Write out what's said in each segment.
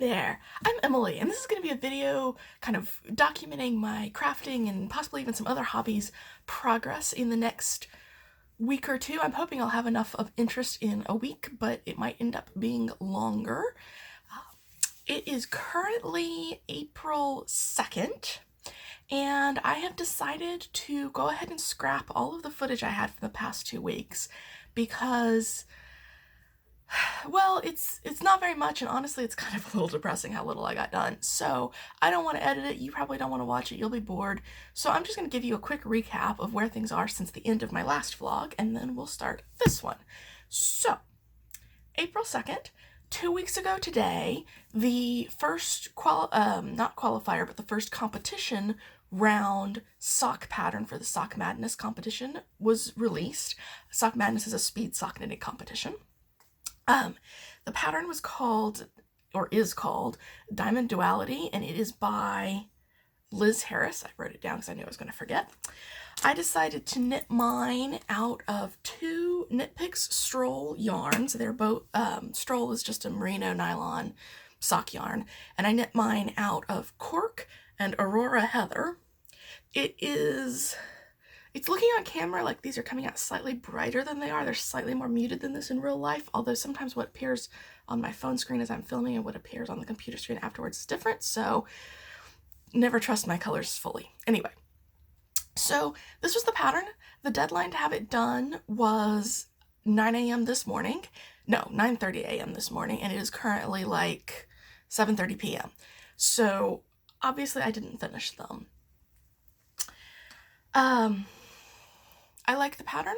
there, I'm Emily, and this is going to be a video kind of documenting my crafting and possibly even some other hobbies progress in the next week or two. I'm hoping I'll have enough of interest in a week, but it might end up being longer. It is currently April 2nd, and I have decided to go ahead and scrap all of the footage I had from the past 2 weeks because, well, it's not very much, and honestly it's kind of a little depressing how little I got done. So I don't want to edit it. You probably don't want to watch it. You'll be bored. So I'm just going to give you a quick recap of where things are since the end of my last vlog, and then we'll start this one. So April 2nd, 2 weeks ago today, the first not qualifier, but the first competition round sock pattern for the Sock Madness competition was released. Sock Madness is a speed sock knitting competition. The pattern was called, or is called, Diamond Duality, and it is by Liz Harris. I wrote it down because I knew I was going to forget. I decided to knit mine out of 2 Knit Picks Stroll yarns. They're both, Stroll is just a merino nylon sock yarn, and I knit mine out of Cork and Aurora Heather. It's looking on camera like these are coming out slightly brighter than they are. They're slightly more muted than this in real life, although sometimes what appears on my phone screen as I'm filming and what appears on the computer screen afterwards is different, so never trust my colors fully. Anyway, so this was the pattern. The deadline to have it done was 9 a.m. this morning. No, 9:30 a.m. this morning, and it is currently like 7:30 p.m. So obviously I didn't finish them. I like the pattern.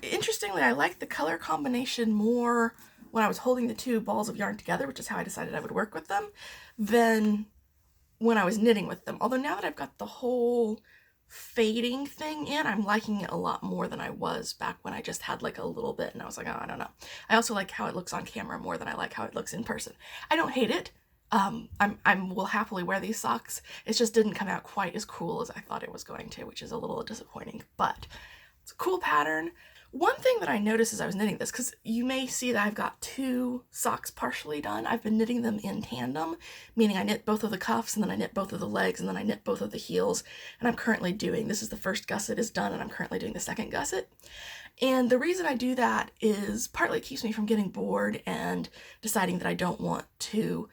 Interestingly, I like the color combination more when I was holding the 2 balls of yarn together, which is how I decided I would work with them, than when I was knitting with them. Although now that I've got the whole fading thing in, I'm liking it a lot more than I was back when I just had like a little bit and I was like, oh, I don't know. I also like how it looks on camera more than I like how it looks in person. I don't hate it. I will happily wear these socks. It just didn't come out quite as cool as I thought it was going to, which is a little disappointing, but it's a cool pattern. One thing that I noticed as I was knitting this, because you may see that I've got 2 socks partially done. I've been knitting them in tandem, meaning I knit both of the cuffs and then I knit both of the legs and then I knit both of the heels. And I'm currently doing, this is the first gusset is done and I'm currently doing the second gusset. And the reason I do that is partly it keeps me from getting bored and deciding that I don't want to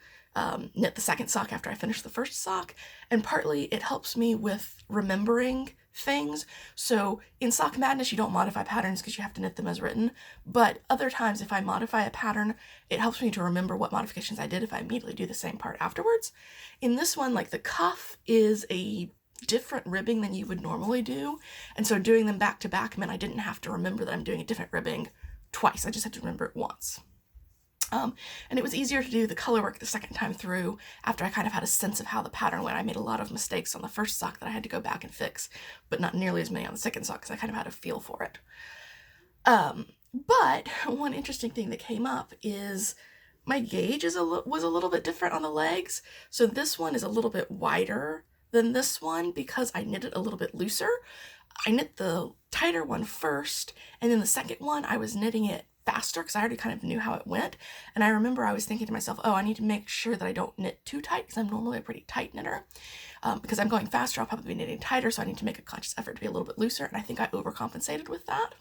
knit the second sock after I finish the first sock, and partly it helps me with remembering things. So in Sock Madness you don't modify patterns because you have to knit them as written, but other times if I modify a pattern it helps me to remember what modifications I did if I immediately do the same part afterwards. In this one, like, the cuff is a different ribbing than you would normally do, and so doing them back to back meant I didn't have to remember that I'm doing a different ribbing twice. I just had to remember it once. And it was easier to do the color work the second time through after I kind of had a sense of how the pattern went. I made a lot of mistakes on the first sock that I had to go back and fix, but not nearly as many on the second sock because I kind of had a feel for it. But one interesting thing that came up is my gauge was a little bit different on the legs. So this one is a little bit wider than this one because I knit it a little bit looser. I knit the tighter one first, and then the second one I was knitting it faster because I already kind of knew how it went. And I remember I was thinking to myself, oh, I need to make sure that I don't knit too tight because I'm normally a pretty tight knitter. Because I'm going faster, I'll probably be knitting tighter, so I need to make a conscious effort to be a little bit looser, and I think I overcompensated with that.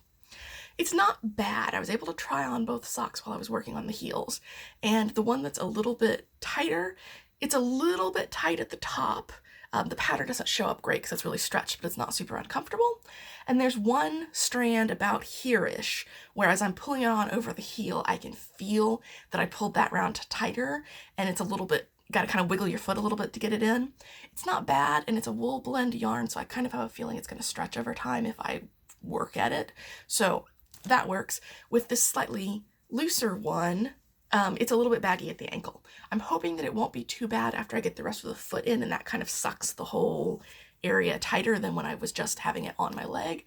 It's not bad. I was able to try on both socks while I was working on the heels, and the one that's a little bit tighter, it's a little bit tight at the top. The pattern doesn't show up great because it's really stretched, but it's not super uncomfortable. And there's one strand about here-ish, where as I'm pulling it on over the heel, I can feel that I pulled that round tighter, and it's a little bit, got to kind of wiggle your foot a little bit to get it in. It's not bad, and it's a wool blend yarn, so I kind of have a feeling it's going to stretch over time if I work at it. So that works. With this slightly looser one, it's a little bit baggy at the ankle. I'm hoping that it won't be too bad after I get the rest of the foot in, and that kind of sucks the whole area tighter than when I was just having it on my leg.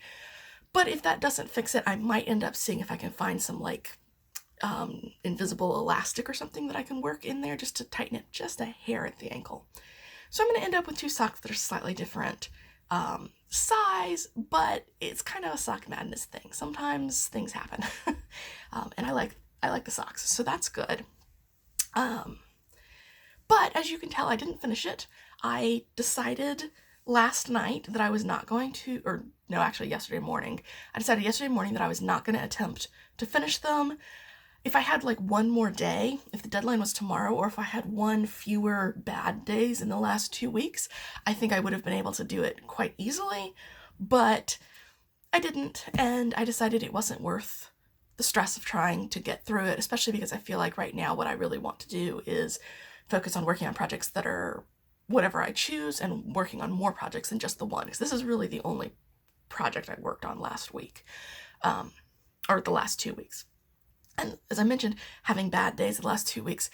But if that doesn't fix it, I might end up seeing if I can find some like invisible elastic or something that I can work in there just to tighten it just a hair at the ankle. So I'm going to end up with 2 socks that are slightly different size, but it's kind of a Sock Madness thing. Sometimes things happen. And I like the socks, so that's good. But as you can tell, I didn't finish it. I decided last night that I was not going to, or no, actually yesterday morning. I decided yesterday morning that I was not going to attempt to finish them. If I had like one more day, if the deadline was tomorrow, or if I had one fewer bad days in the last 2 weeks, I think I would have been able to do it quite easily. But I didn't, and I decided it wasn't worth the stress of trying to get through it, especially because I feel like right now what I really want to do is focus on working on projects that are whatever I choose and working on more projects than just the one, because this is really the only project I worked on last week, or the last 2 weeks. And as I mentioned, having bad days the last 2 weeks.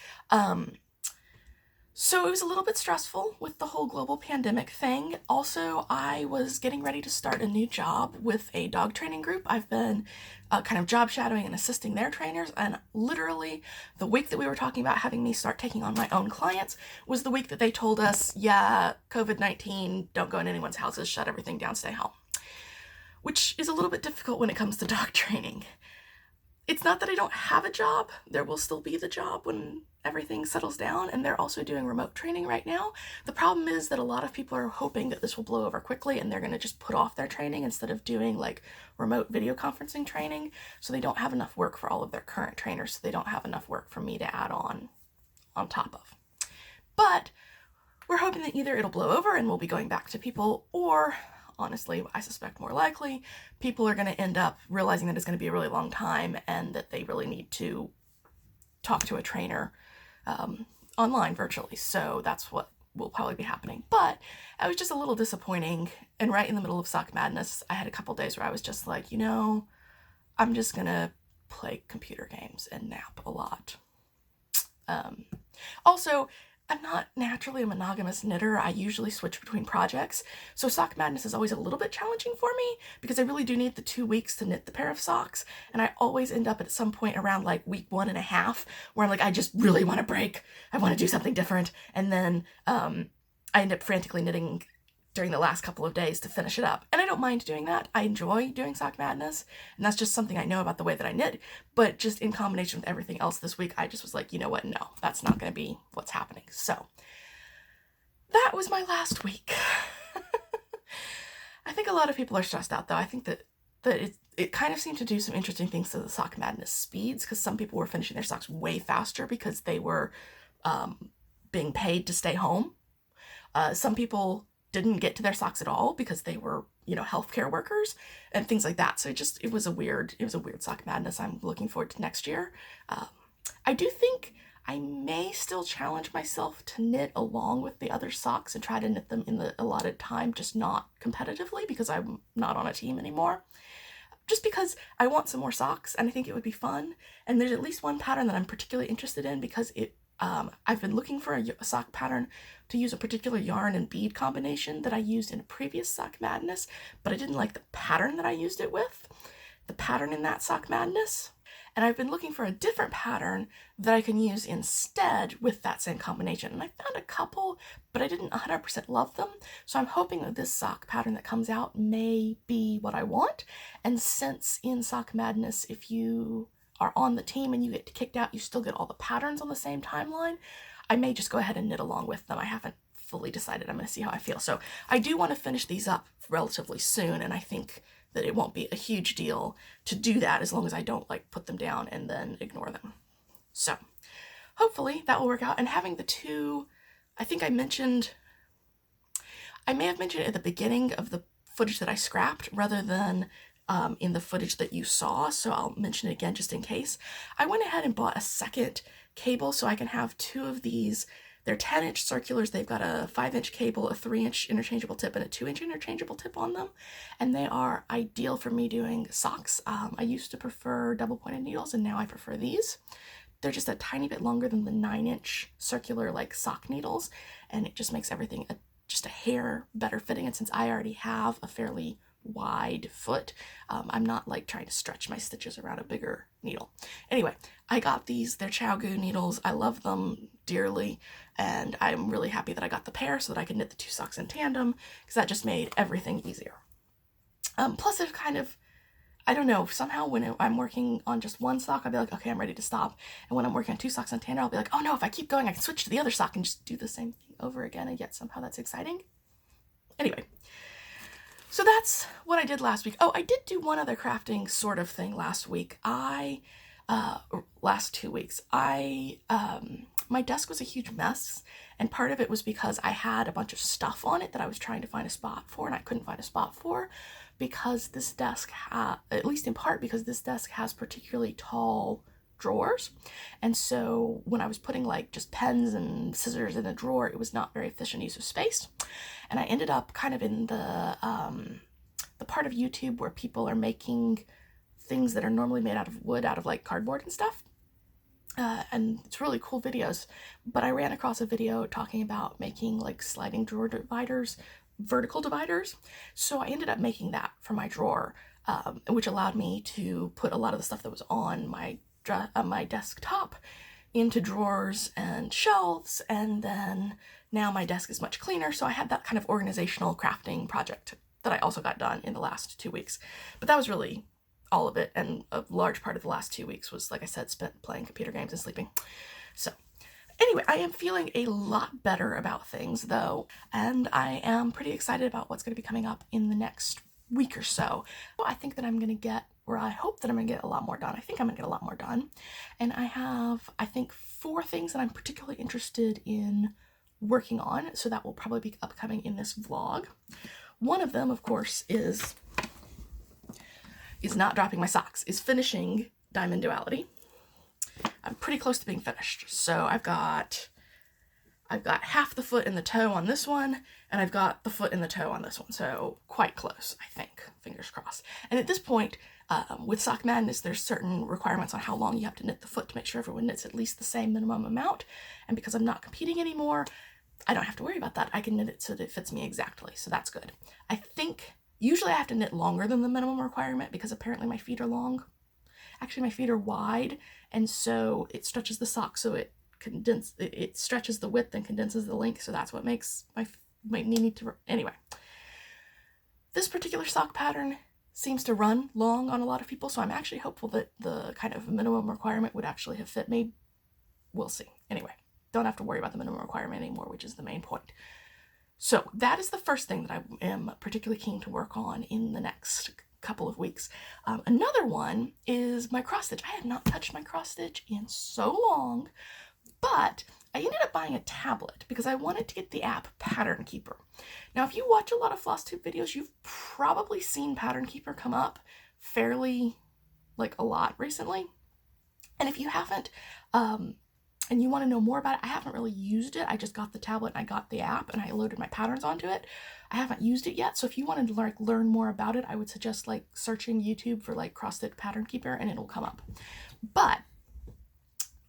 So it was a little bit stressful with the whole global pandemic thing. Also, I was getting ready to start a new job with a dog training group. I've been kind of job shadowing and assisting their trainers, and literally the week that we were talking about having me start taking on my own clients was the week that they told us, yeah, COVID-19, don't go in anyone's houses, shut everything down, stay home. Which is a little bit difficult when it comes to dog training. It's not that I don't have a job. There will still be the job when everything settles down, and they're also doing remote training right now. The problem is that a lot of people are hoping that this will blow over quickly and they're going to just put off their training instead of doing like remote video conferencing training, so they don't have enough work for all of their current trainers, so they don't have enough work for me to add on top of. But we're hoping that either it'll blow over and we'll be going back to people, or honestly, I suspect more likely, people are going to end up realizing that it's going to be a really long time and that they really need to talk to a trainer online virtually. So that's what will probably be happening. But it was just a little disappointing. And right in the middle of Sock Madness, I had a couple days where I was just like, I'm just going to play computer games and nap a lot. Also, I'm not naturally a monogamous knitter. I usually switch between projects. So Sock Madness is always a little bit challenging for me because I really do need the 2 weeks to knit the pair of socks. And I always end up at some point around like week 1.5 where I'm like, I just really want to break. I want to do something different. And then I end up frantically knitting during the last couple of days to finish it up. And I don't mind doing that. I enjoy doing Sock Madness. And that's just something I know about the way that I knit. But just in combination with everything else this week, I just was like, you know what? No, that's not going to be what's happening. So that was my last week. I think a lot of people are stressed out though. I think that it kind of seemed to do some interesting things to the Sock Madness speeds, because some people were finishing their socks way faster because they were being paid to stay home. Some people didn't get to their socks at all because they were, healthcare workers and things like that. So it was a weird Sock Madness. I'm looking forward to next year. I do think I may still challenge myself to knit along with the other socks and try to knit them in the allotted time, just not competitively because I'm not on a team anymore. Just because I want some more socks and I think it would be fun. And there's at least one pattern that I'm particularly interested in because I've been looking for a sock pattern to use a particular yarn and bead combination that I used in a previous Sock Madness, but I didn't like the pattern that I used it with, the pattern in that Sock Madness. And I've been looking for a different pattern that I can use instead with that same combination. And I found a couple, but I didn't 100% love them. So I'm hoping that this sock pattern that comes out may be what I want. And since in Sock Madness, if you are on the team and you get kicked out, you still get all the patterns on the same timeline, I may just go ahead and knit along with them. I haven't fully decided. I'm going to see how I feel. So I do want to finish these up relatively soon, and I think that it won't be a huge deal to do that as long as I don't put them down and then ignore them. So hopefully that will work out. And having the two, I think I may have mentioned it at the beginning of the footage that I scrapped rather than in the footage that you saw, so I'll mention it again just in case. I went ahead and bought a second cable so I can have two of these. They're 10-inch circulars. They've got a 5-inch cable, a 3-inch interchangeable tip, and a 2-inch interchangeable tip on them, and they are ideal for me doing socks. I used to prefer double-pointed needles, and now I prefer these. They're just a tiny bit longer than the 9-inch circular sock needles, and it just makes everything just a hair better fitting. And since I already have a fairly wide foot, I'm not trying to stretch my stitches around a bigger needle. Anyway, I got these. They're ChowGoo needles. I love them dearly, and I'm really happy that I got the pair so that I could knit the two socks in tandem, because that just made everything easier. Plus, I don't know, somehow when I'm working on just one sock, I'll be like, okay, I'm ready to stop. And when I'm working on 2 socks on Tanner, I'll be like, oh no, if I keep going, I can switch to the other sock and just do the same thing over again. And yet somehow that's exciting. Anyway, so that's what I did last week. Oh, I did do one other crafting sort of thing last week. Last 2 weeks, my desk was a huge mess, and part of it was because I had a bunch of stuff on it that I was trying to find a spot for, and I couldn't find a spot for because this desk, at least in part because this desk has particularly tall drawers. And so when I was putting like just pens and scissors in a drawer, it was not very efficient use of space. And I ended up kind of in the part of YouTube where people are making things that are normally made out of wood, out of like cardboard and stuff. And it's really cool videos, but I ran across a video talking about making like sliding drawer dividers, vertical dividers. So I ended up making that for my drawer, which allowed me to put a lot of the stuff that was on my desktop into drawers and shelves, and then now my desk is much cleaner. So I had that kind of organizational crafting project that I also got done in the last 2 weeks. But that was really all of it, and a large part of the last 2 weeks was, like I said, spent playing computer games and sleeping. So anyway, I am feeling a lot better about things though, and I am pretty excited about what's going to be coming up in the next week or so. I think that I'm going to get, or I hope that I'm going to get a lot more done. I think I'm going to get a lot more done. And I have, I think, 4 things that I'm particularly interested in working on, so that will probably be upcoming in this vlog. One of them, of course, is not dropping my socks, is finishing Diamond Duality. I'm pretty close to being finished. So I've got half the foot and the toe on this one, and I've got the foot and the toe on this one. So quite close, I think, fingers crossed. And at this point, with Sock Madness, there's certain requirements on how long you have to knit the foot to make sure everyone knits at least the same minimum amount. And because I'm not competing anymore, I don't have to worry about that. I can knit it so that it fits me exactly. So that's good. I think usually I have to knit longer than the minimum requirement because apparently my feet are long. Actually, my feet are wide, and so it stretches the sock so it stretches the width and condenses the length, so that's what makes my knee need to, anyway. This particular sock pattern seems to run long on a lot of people, so I'm actually hopeful that the kind of minimum requirement would actually have fit me. We'll see. Anyway, don't have to worry about the minimum requirement anymore, which is the main point. So that is the first thing that I am particularly keen to work on in the next couple of weeks. Another one is my cross stitch. I have not touched my cross stitch in so long, but I ended up buying a tablet because I wanted to get the app Pattern Keeper. Now, if you watch a lot of FlossTube videos, you've probably seen Pattern Keeper come up fairly, like, a lot recently. And if you haven't, and you want to know more about it, I haven't really used it. I just got the tablet and I got the app and I loaded my patterns onto it. I haven't used it yet, so if you wanted to like learn more about it, I would suggest like searching YouTube for like cross stitch Pattern Keeper and it'll come up. But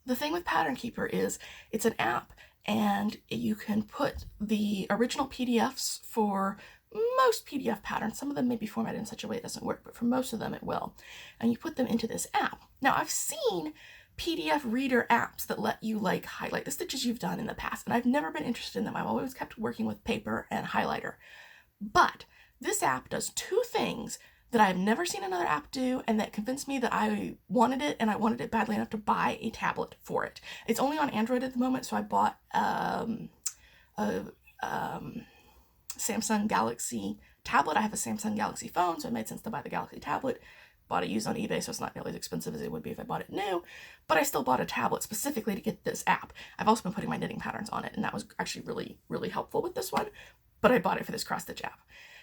the thing with Pattern Keeper is it's an app, and you can put the original PDFs for most PDF patterns. Some of them may be formatted in such a way it doesn't work, but for most of them it will. And you put them into this app. Now, I've seen PDF reader apps that let you like highlight the stitches you've done in the past, and I've never been interested in them. I've always kept working with paper and highlighter. But this app does 2 things that I've never seen another app do, and that convinced me that I wanted it, and I wanted it badly enough to buy a tablet for it. It's only on Android at the moment, so I bought a Samsung Galaxy tablet. I have a Samsung Galaxy phone, so it made sense to buy the Galaxy tablet. Bought it used on eBay, so it's not nearly as expensive as it would be if I bought it new, but I still bought a tablet specifically to get this app. I've also been putting my knitting patterns on it, and that was actually really, really helpful with this one, but I bought it for this cross-stitch app.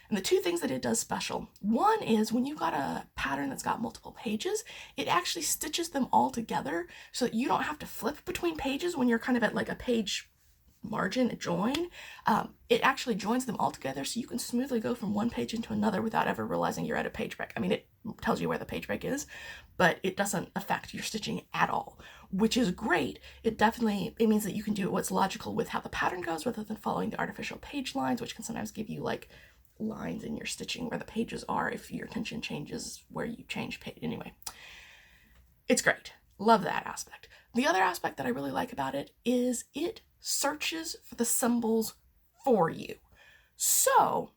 And the 2 things that it does special, one is when you've got a pattern that's got multiple pages, it actually stitches them all together so that you don't have to flip between pages when you're kind of at like a page margin, a join. It actually joins them all together so you can smoothly go from one page into another without ever realizing you're at a page break. I mean, it tells you where the page break is, but it doesn't affect your stitching at all, which is great. It means that you can do what's logical with how the pattern goes rather than following the artificial page lines, which can sometimes give you like lines in your stitching where the pages are if your tension changes where you change page. Anyway, it's great. Love that aspect. The other aspect that I really like about it is it searches for the symbols for you. So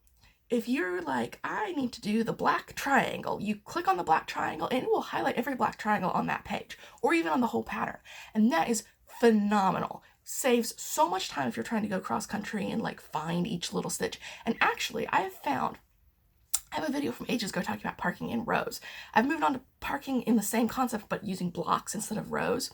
if you're like, I need to do the black triangle, you click on the black triangle and it will highlight every black triangle on that page, or even on the whole pattern. And that is phenomenal. Saves so much time if you're trying to go cross country and like find each little stitch. And actually, I have a video from ages ago talking about parking in rows. I've moved on to parking in the same concept, but using blocks instead of rows.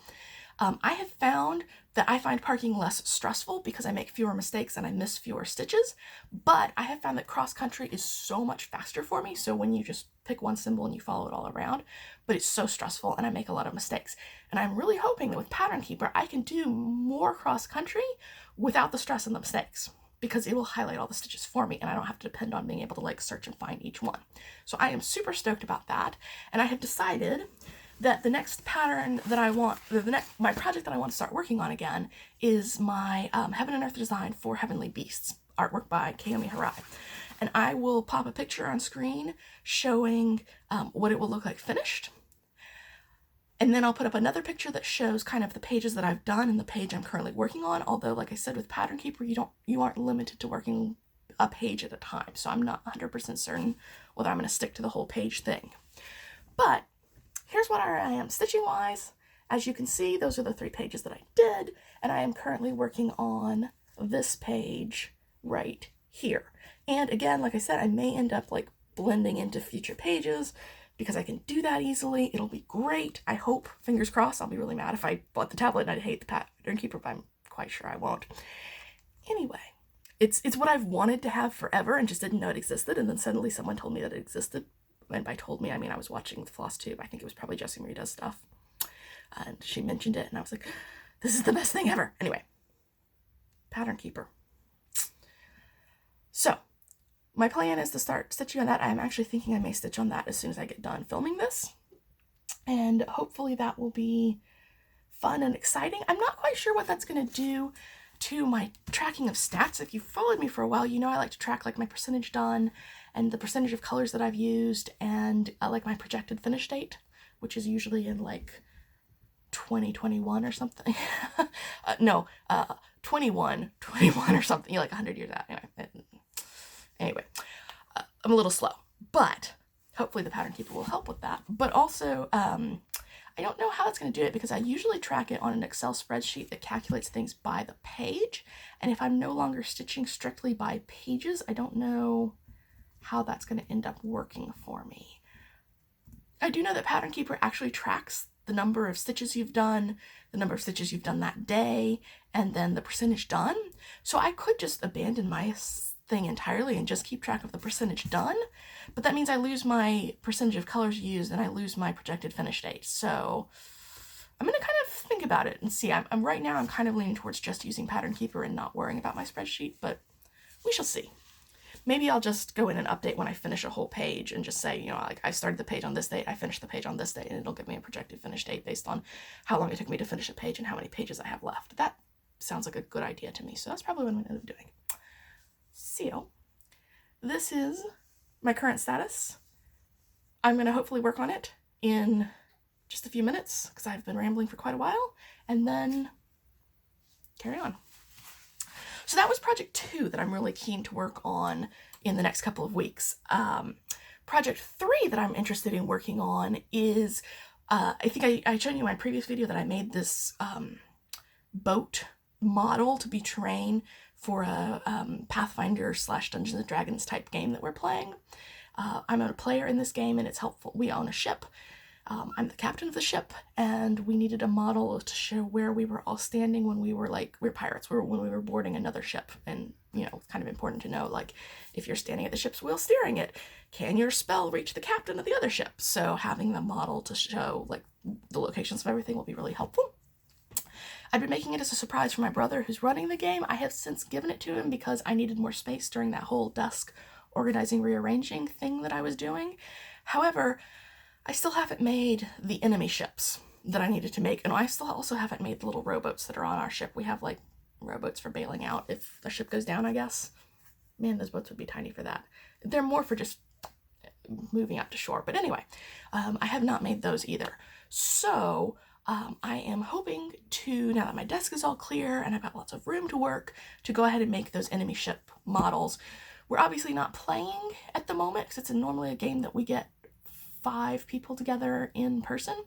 I have found that I find parking less stressful because I make fewer mistakes and I miss fewer stitches, but I have found that cross country is so much faster for me. So when you just pick one symbol and you follow it all around, but it's so stressful and I make a lot of mistakes. And I'm really hoping that with Pattern Keeper, I can do more cross country without the stress and the mistakes, because it will highlight all the stitches for me and I don't have to depend on being able to like search and find each one. So I am super stoked about that. And I have decided that the next pattern that I want, my project that I want to start working on again is my Heaven and Earth design for Heavenly Beasts, artwork by Kayomi Harai. And I will pop a picture on screen showing what it will look like finished. And then I'll put up another picture that shows kind of the pages that I've done and the page I'm currently working on. Although, like I said, with Pattern Keeper, you aren't limited to working a page at a time. So I'm not 100% certain whether I'm going to stick to the whole page thing. But here's what I am stitching wise. As you can see, those are the 3 pages that I did, and I am currently working on this page right here. And again, like I said, I may end up like blending into future pages because I can do that easily. It'll be great. I hope, fingers crossed. I'll be really mad if I bought the tablet and I'd hate the Pattern Keeper, but I'm quite sure I won't. Anyway, it's what I've wanted to have forever and just didn't know it existed, and then suddenly someone told me that it existed. And by told me, I mean I was watching the Floss Tube. I think it was probably Jessie Marie Does Stuff. And she mentioned it, and I was like, this is the best thing ever. Anyway, Pattern Keeper. So, my plan is to start stitching on that. I'm actually thinking I may stitch on that as soon as I get done filming this. And hopefully that will be fun and exciting. I'm not quite sure what that's going to do to my tracking of stats. If you've followed me for a while, you know I like to track like my percentage done and the percentage of colors that I've used, and like my projected finish date, which is usually in like 2021 or something. 21 or something, like 100 years out. Anyway, I'm a little slow, but hopefully the Pattern Keeper will help with that. But also, I don't know how it's going to do it because I usually track it on an Excel spreadsheet that calculates things by the page. And if I'm no longer stitching strictly by pages, I don't know how that's going to end up working for me. I do know that Pattern Keeper actually tracks the number of stitches you've done, the number of stitches you've done that day, and then the percentage done. So I could just abandon my thing entirely and just keep track of the percentage done, but that means I lose my percentage of colors used and I lose my projected finish date. So I'm going to kind of think about it and see. I'm right now I'm kind of leaning towards just using Pattern Keeper and not worrying about my spreadsheet, but we shall see. Maybe I'll just go in and update when I finish a whole page and just say, like I started the page on this date, I finished the page on this date, and it'll give me a projected finish date based on how long it took me to finish a page and how many pages I have left. That sounds like a good idea to me, so that's probably what I'm going to end up doing. So, this is my current status. I'm going to hopefully work on it in just a few minutes because I've been rambling for quite a while, and then carry on. So that was project 2 that I'm really keen to work on in the next couple of weeks. Project 3 that I'm interested in working on is, I think I showed you in my previous video that I made this boat model to be terrain for a Pathfinder / Dungeons & Dragons type game that we're playing. I'm a player in this game and it's helpful. We own a ship. I'm the captain of the ship, and we needed a model to show where we were all standing when we were we're pirates, when we were boarding another ship. And, it's kind of important to know, if you're standing at the ship's wheel steering it, can your spell reach the captain of the other ship? So having the model to show, the locations of everything will be really helpful. I've been making it as a surprise for my brother who's running the game. I have since given it to him because I needed more space during that whole desk organizing, rearranging thing that I was doing. However, I still haven't made the enemy ships that I needed to make, and I still also haven't made the little rowboats that are on our ship. We have rowboats for bailing out if the ship goes down, I guess. Man, those boats would be tiny for that. They're more for just moving out to shore. But anyway, I have not made those either. So I am hoping to, now that my desk is all clear and I've got lots of room to work, to go ahead and make those enemy ship models. We're obviously not playing at the moment because it's normally a game that we get 5 people together in person,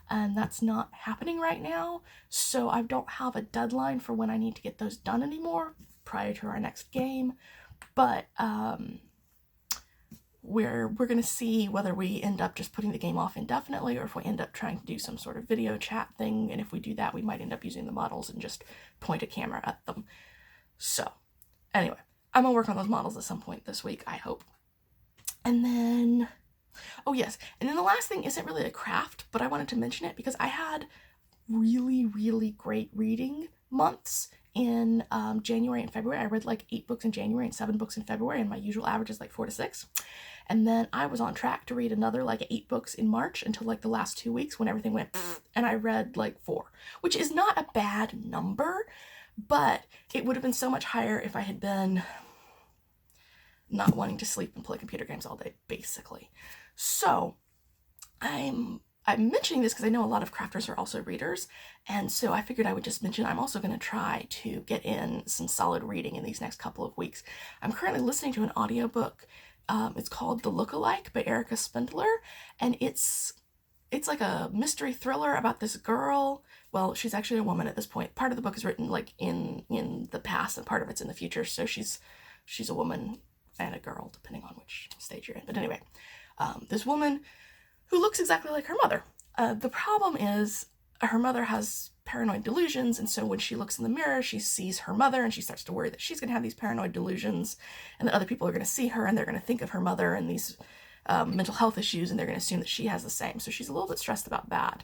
and that's not happening right now. So I don't have a deadline for when I need to get those done anymore prior to our next game. But we're going to see whether we end up just putting the game off indefinitely, or if we end up trying to do some sort of video chat thing. And if we do that, we might end up using the models and just point a camera at them. So anyway, I'm gonna work on those models at some point this week, I hope. And then, oh yes, and then the last thing isn't really a craft, but I wanted to mention it because I had really, really great reading months in January and February. I read like 8 books in January and 7 books in February, and my usual average is like 4 to 6. And then I was on track to read another like 8 books in March until like the last 2 weeks when everything went and I read like 4, which is not a bad number, but it would have been so much higher if I had been not wanting to sleep and play computer games all day, basically. So I'm mentioning this because I know a lot of crafters are also readers, and so I figured I would just mention I'm also going to try to get in some solid reading in these next couple of weeks. I'm currently listening to an audiobook. It's called The Lookalike by Erica Spindler, and it's like a mystery thriller about this girl. Well, she's actually a woman at this point. Part of the book is written like in the past, and part of it's in the future. So she's a woman and a girl, depending on which stage you're in. But anyway, this woman who looks exactly like her mother. The problem is her mother has paranoid delusions, and so when she looks in the mirror, she sees her mother, and she starts to worry that she's going to have these paranoid delusions, and that other people are going to see her, and they're going to think of her mother and these mental health issues, and they're going to assume that she has the same. So she's a little bit stressed about that.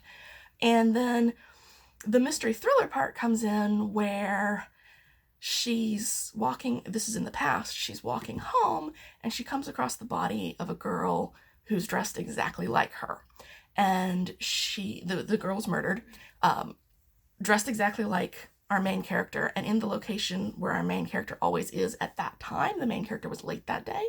And then the mystery thriller part comes in where she's walking, this is in the past, she's walking home, and she comes across the body of a girl who's dressed exactly like her. And the girl was murdered, dressed exactly like our main character, and in the location where our main character always is at that time. The main character was late that day.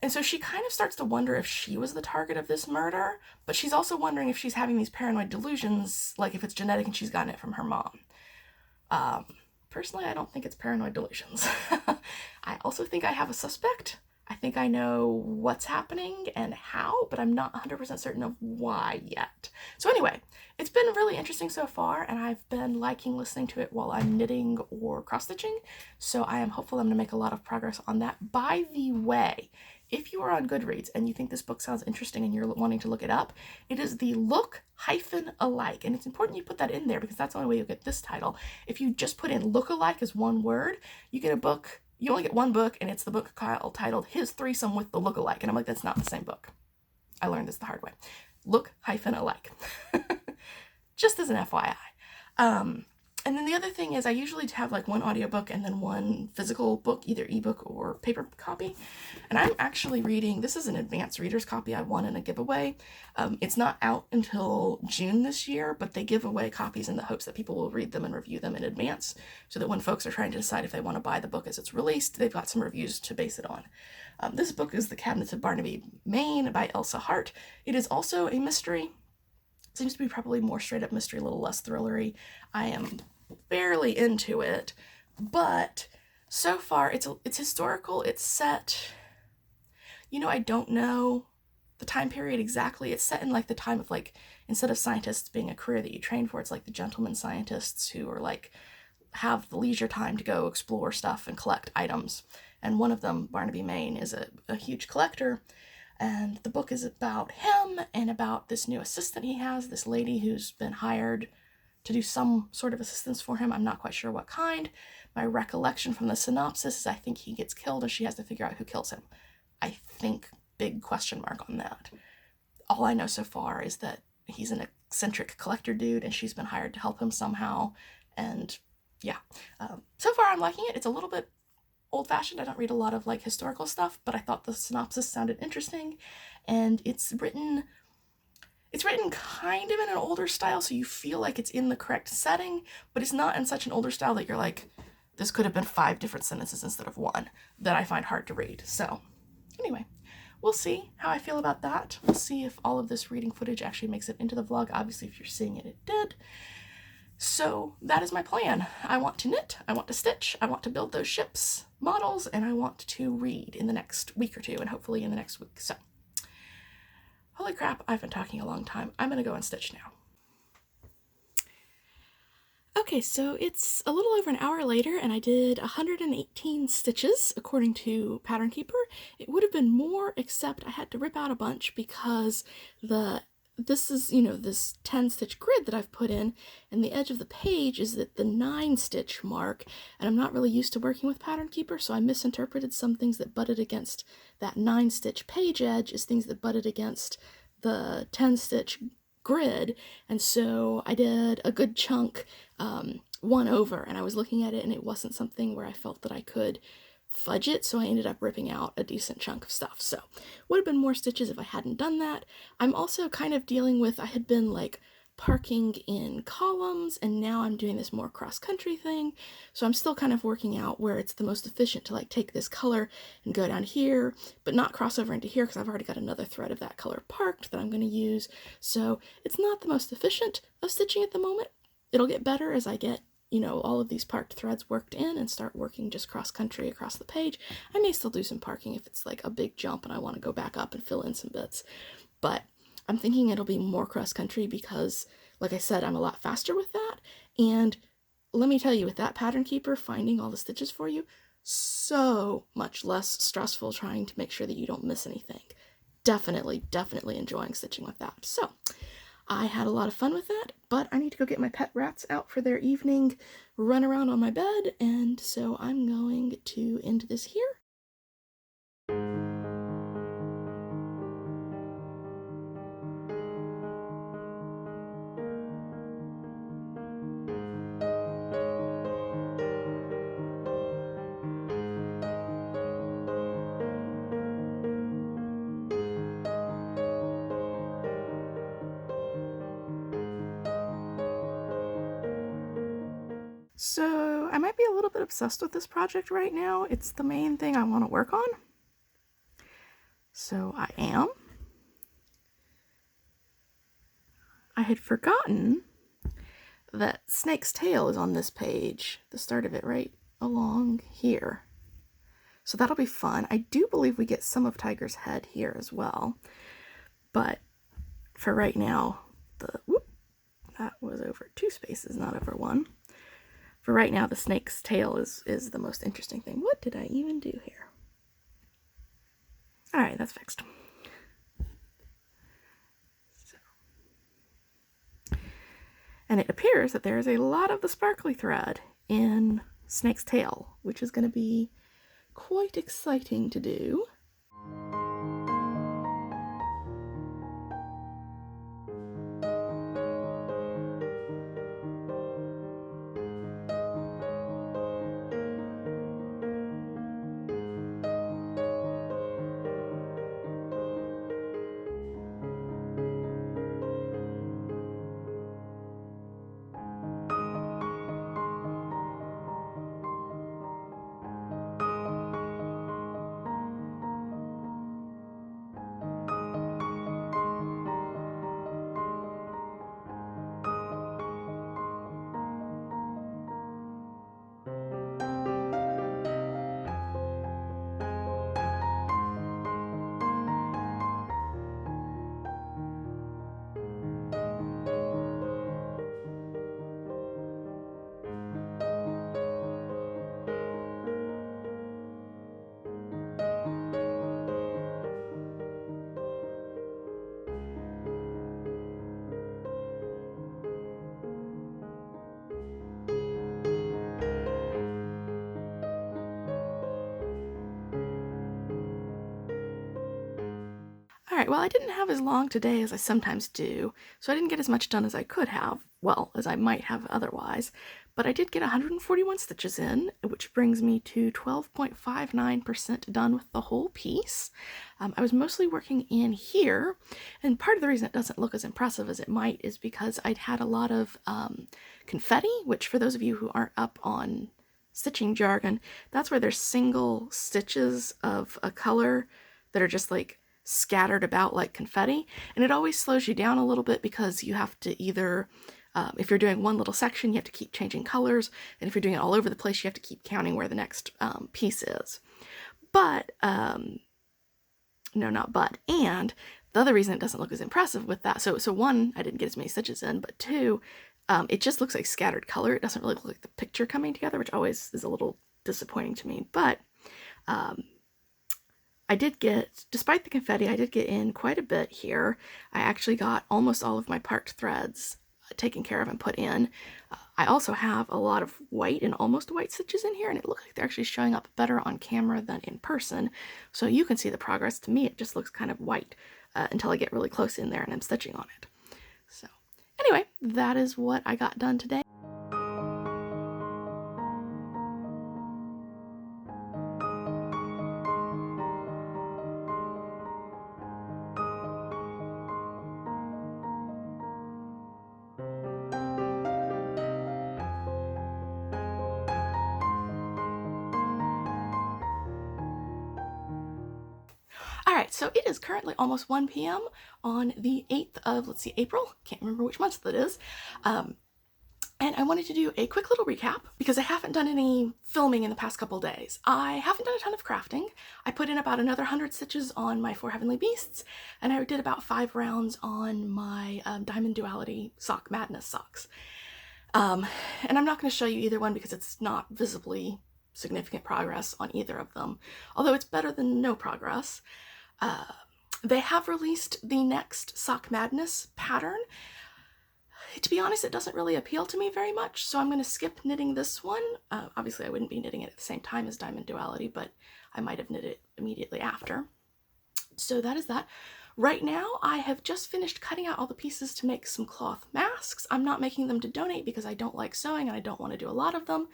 And so she kind of starts to wonder if she was the target of this murder, but she's also wondering if she's having these paranoid delusions, like if it's genetic and she's gotten it from her mom. Personally, I don't think it's paranoid delusions. I also think I have a suspect. I think I know what's happening and how, but I'm not 100% certain of why yet. So anyway, it's been really interesting so far, and I've been liking listening to it while I'm knitting or cross-stitching, so I am hopeful I'm going to make a lot of progress on that. By the way, if you are on Goodreads and you think this book sounds interesting and you're wanting to look it up, it is the Look-Alike, and it's important you put that in there because that's the only way you'll get this title. If you just put in Look-Alike as one word, you get a book. You only get one book, and it's the book titled His Threesome with the Look-Alike. And I'm like, that's not the same book. I learned this the hard way. Look-Alike. Just as an FYI. And then the other thing is I usually have like one audiobook and then one physical book, either ebook or paper copy. And I'm actually reading, this is an advanced reader's copy I won in a giveaway. It's not out until June this year, but they give away copies in the hopes that people will read them and review them in advance, so that when folks are trying to decide if they want to buy the book as it's released, they've got some reviews to base it on. This book is The Cabinets of Barnaby, Maine by Elsa Hart. It is also a mystery. It seems to be probably more straight up mystery, a little less thrillery. I am barely into it, but so far it's historical. It's set, I don't know the time period exactly. It's set in like the time of like, instead of scientists being a career that you train for, it's like the gentleman scientists who are like have the leisure time to go explore stuff and collect items. And one of them, Barnaby Maine, is a huge collector. And the book is about him and about this new assistant he has, this lady who's been hired to do some sort of assistance for him. I'm not quite sure what kind. My recollection from the synopsis is I think he gets killed and she has to figure out who kills him. I think big question mark on that. All I know so far is that he's an eccentric collector dude and she's been hired to help him somehow. And yeah, so far I'm liking it. It's a little bit old-fashioned. I don't read a lot of like historical stuff, but I thought the synopsis sounded interesting, and it's written kind of in an older style, so you feel like it's in the correct setting, but it's not in such an older style that you're like, this could have been 5 different sentences instead of 1, that I find hard to read. So anyway, we'll see how I feel about that. We'll see if all of this reading footage actually makes it into the vlog. Obviously, if you're seeing it, it did. So that is my plan. I want to knit, I want to stitch, I want to build those ships models, and I want to read in the next week or two, and hopefully in the next week. So, holy crap, I've been talking a long time. I'm gonna go and stitch now. Okay, so it's a little over an hour later, and I did 118 stitches according to Pattern Keeper. It would have been more, except I had to rip out a bunch because this is, this 10 stitch grid that I've put in, and the edge of the page is at the 9 stitch mark, and I'm not really used to working with Pattern Keeper, so I misinterpreted some things that butted against that 9 stitch page edge as things that butted against the 10 stitch grid, and so I did a good chunk one over, and I was looking at it and it wasn't something where I felt that I could fudge it, so I ended up ripping out a decent chunk of stuff. So would have been more stitches if I hadn't done that. I'm also kind of dealing with, I had been like parking in columns, and now I'm doing this more cross-country thing, so I'm still kind of working out where it's the most efficient to like take this color and go down here, but not cross over into here because I've already got another thread of that color parked that I'm going to use. So it's not the most efficient of stitching at the moment. It'll get better as I get, all of these parked threads worked in and start working just cross-country across the page. I may still do some parking if it's like a big jump and I want to go back up and fill in some bits, but I'm thinking it'll be more cross-country because, like I said, I'm a lot faster with that. And let me tell you, with that Pattern Keeper, finding all the stitches for you, so much less stressful trying to make sure that you don't miss anything. Definitely enjoying stitching with that. So I had a lot of fun with that, but I need to go get my pet rats out for their evening run around on my bed, and so I'm going to end this here. So I might be a little bit obsessed with this project right now. It's the main thing I want to work on. So I am. I had forgotten that Snake's Tail is on this page, the start of it right along here. So that'll be fun. I do believe we get some of Tiger's head here as well. But for right now, that was over 2 spaces, not over 1. For right now, the snake's tail is the most interesting thing. What did I even do here? All right, that's fixed. And it appears that there is a lot of the sparkly thread in Snake's Tail, which is going to be quite exciting to do. Alright, well, I didn't have as long today as I sometimes do, so I didn't get as much done as I could have, well, as I might have otherwise, but I did get 141 stitches in, which brings me to 12.59% done with the whole piece. I was mostly working in here, and part of the reason it doesn't look as impressive as it might is because I'd had a lot of confetti, which for those of you who aren't up on stitching jargon, that's where there's single stitches of a color that are just like scattered about like confetti, and it always slows you down a little bit because you have to either If you're doing one little section, you have to keep changing colors, and if you're doing it all over the place, you have to keep counting where the next piece is. But, no, not but, and the other reason it doesn't look as impressive with that, so one, I didn't get as many stitches in, but two, it just looks like scattered color. It doesn't really look like the picture coming together, which always is a little disappointing to me. But I did get, despite the confetti, I did get in quite a bit here. I actually got almost all of my parked threads taken care of and put in. I also have a lot of white and almost white stitches in here, and it looks like they're actually showing up better on camera than in person. So you can see the progress. To me, it just looks kind of white until I get really close in there and I'm stitching on it. So anyway, that is what I got done today. Alright, so it is currently almost 1 p.m. on the 8th of, let's see, April? Can't remember which month that is. And I wanted to do a quick little recap because I haven't done any filming in the past couple days. I haven't done a ton of crafting. I put in about another 100 stitches on my 4 Heavenly Beasts, and I did about 5 rounds on my Diamond Duality Sock Madness socks. And I'm not going to show you either one because it's not visibly significant progress on either of them, although it's better than no progress. They have released the next Sock Madness pattern. To be honest, it doesn't really appeal to me very much, so I'm going to skip knitting this one. Obviously, I wouldn't be knitting it at the same time as Diamond Duality, but I might have knit it immediately after. So that is that. Right now, I have just finished cutting out all the pieces to make some cloth masks. I'm not making them to donate because I don't like sewing and I don't want to do a lot of them,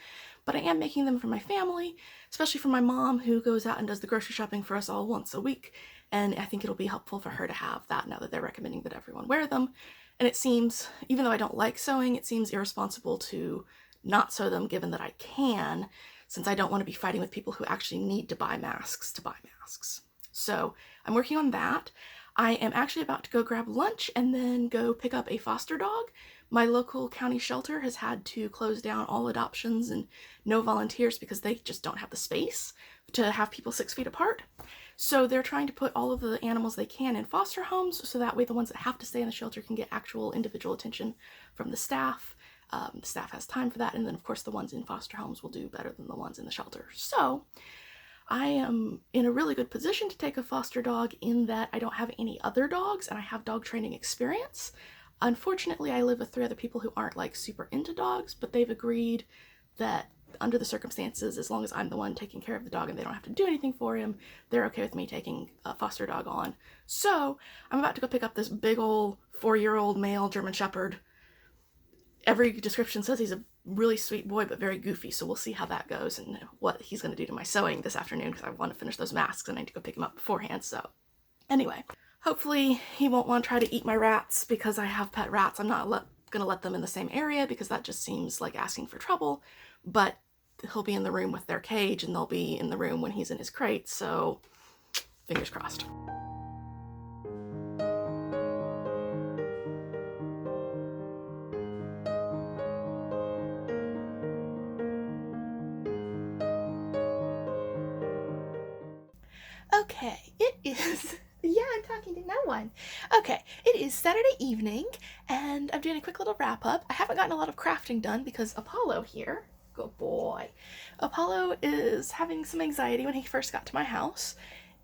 but I am making them for my family, especially for my mom who goes out and does the grocery shopping for us all once a week, and I think it'll be helpful for her to have that now that they're recommending that everyone wear them. And it seems, even though I don't like sewing, it seems irresponsible to not sew them given that I can, since I don't want to be fighting with people who actually need to buy masks. So I'm working on that. I am actually about to go grab lunch and then go pick up a foster dog. My local county shelter has had to close down all adoptions and no volunteers because they just don't have the space to have people 6 feet apart. So they're trying to put all of the animals they can in foster homes, so that way the ones that have to stay in the shelter can get actual individual attention from the staff. The staff has time for that, and then of course the ones in foster homes will do better than the ones in the shelter. So I am in a really good position to take a foster dog in that I don't have any other dogs and I have dog training experience. Unfortunately, I live with 3 other people who aren't like super into dogs, but they've agreed that under the circumstances, as long as I'm the one taking care of the dog and they don't have to do anything for him, they're okay with me taking a foster dog on. So I'm about to go pick up this big old 4-year-old male German Shepherd. Every description says he's a really sweet boy, but very goofy, so we'll see how that goes and what he's going to do to my sewing this afternoon because I want to finish those masks and I need to go pick him up beforehand. So anyway, hopefully he won't want to try to eat my rats because I have pet rats. I'm not going to let them in the same area because that just seems like asking for trouble, but he'll be in the room with their cage and they'll be in the room when he's in his crate, so fingers crossed. Okay, it is, yeah, I'm talking to no one. Okay, it is Saturday evening, and I'm doing a quick little wrap up. I haven't gotten a lot of crafting done because Apollo here, good boy, Apollo is having some anxiety when he first got to my house,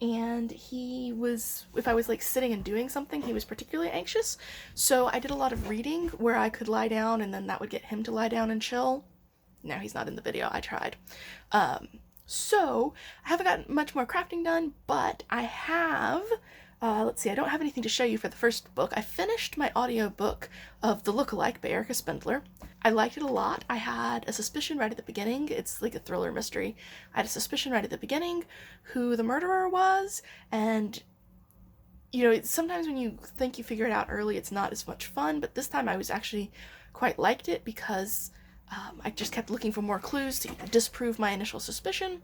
and he was, if I was like sitting and doing something, he was particularly anxious, so I did a lot of reading where I could lie down and then that would get him to lie down and chill. No, he's not in the video, I tried. So I haven't gotten much more crafting done, but I have, let's see, I don't have anything to show you for the first book. I finished my audio book of The Lookalike by Erica Spindler. I liked it a lot. I had a suspicion right at the beginning. It's like a thriller mystery. I had a suspicion right at the beginning who the murderer was, and you know, sometimes when you think you figure it out early, it's not as much fun, but this time I was actually quite liked it because I just kept looking for more clues to disprove my initial suspicion.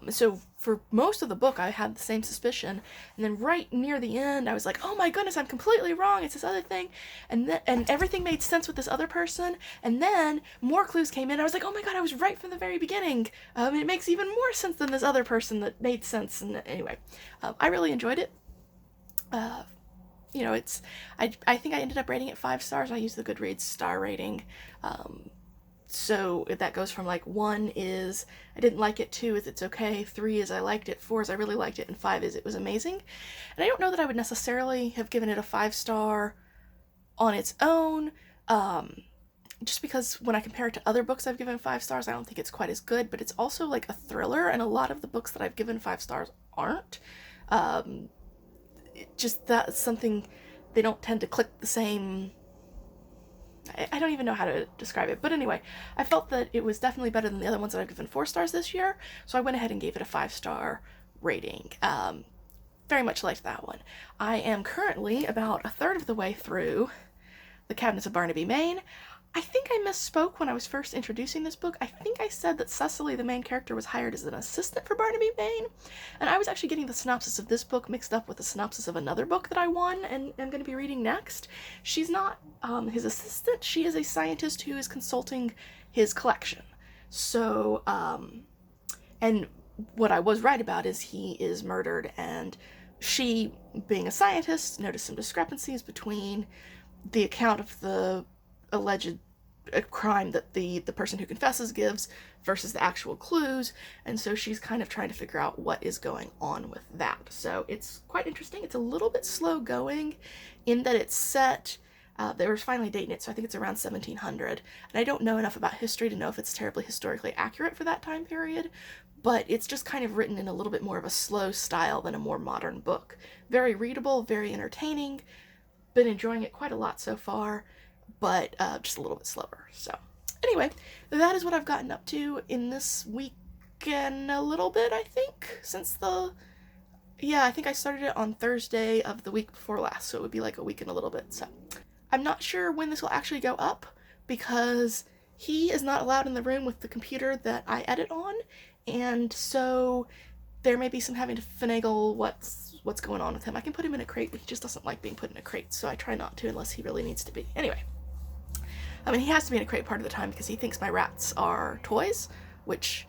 So for most of the book, I had the same suspicion, and then right near the end, I was like, "Oh my goodness, I'm completely wrong. It's this other thing," and everything made sense with this other person. And then more clues came in. I was like, "Oh my god, I was right from the very beginning. It makes even more sense than this other person that made sense." And anyway, I really enjoyed it. It's I think I ended up rating it 5 stars. I used the Goodreads star rating. So that goes from like 1 is I didn't like it, 2 is it's okay, 3 is I liked it, 4 is I really liked it, and 5 is it was amazing. And I don't know that I would necessarily have given it a 5 star on its own, just because when I compare it to other books I've given 5 stars, I don't think it's quite as good, but it's also like a thriller, and a lot of the books that I've given 5 stars aren't. Just that's something, they don't tend to click the same. I don't even know how to describe it. But anyway, I felt that it was definitely better than the other ones that I've given 4 stars this year. So I went ahead and gave it a 5 star rating. Very much liked that one. I am currently about a third of the way through The Cabinets of Barnaby, Maine. I think I misspoke when I was first introducing this book. I think I said that Cecily, the main character, was hired as an assistant for Barnaby, Maine. And I was actually getting the synopsis of this book mixed up with the synopsis of another book that I won and am going to be reading next. She's not his assistant. She is a scientist who is consulting his collection. So, and what I was right about is he is murdered, and she, being a scientist, noticed some discrepancies between the account of the alleged crime that the person who confesses gives versus the actual clues, and so she's kind of trying to figure out what is going on with that. So it's quite interesting. It's a little bit slow going in that it's set, they were finally dating it, so I think it's around 1700, and I don't know enough about history to know if it's terribly historically accurate for that time period, but it's just kind of written in a little bit more of a slow style than a more modern book. Very readable, very entertaining. Been enjoying it quite a lot so far, but just a little bit slower. So anyway, that is what I've gotten up to in this week and a little bit, I think, since I think I started it on Thursday of the week before last, so it would be like a week and a little bit. So I'm not sure when this will actually go up, because he is not allowed in the room with the computer that I edit on, and so there may be some having to finagle what's going on with him. I can put him in a crate, but he just doesn't like being put in a crate, so I try not to unless he really needs to be. Anyway, I mean, he has to be in a crate part of the time because he thinks my rats are toys, which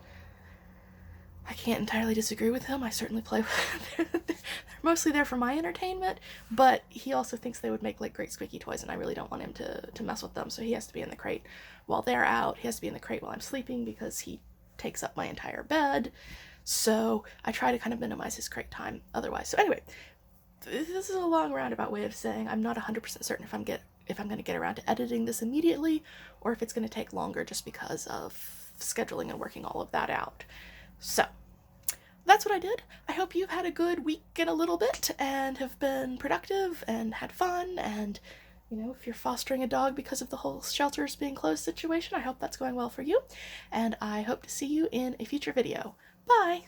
I can't entirely disagree with him. I certainly play with them. They're mostly there for my entertainment, but he also thinks they would make like great squeaky toys, and I really don't want him to mess with them, so he has to be in the crate while they're out. He has to be in the crate while I'm sleeping because he takes up my entire bed. So I try to kind of minimize his crate time otherwise. So anyway, this is a long roundabout way of saying I'm not 100% certain if I'm going to get around to editing this immediately, or if it's going to take longer just because of scheduling and working all of that out. So that's what I did. I hope you've had a good week and a little bit and have been productive and had fun, and if you're fostering a dog because of the whole shelters being closed situation, I hope that's going well for you, and I hope to see you in a future video. Bye!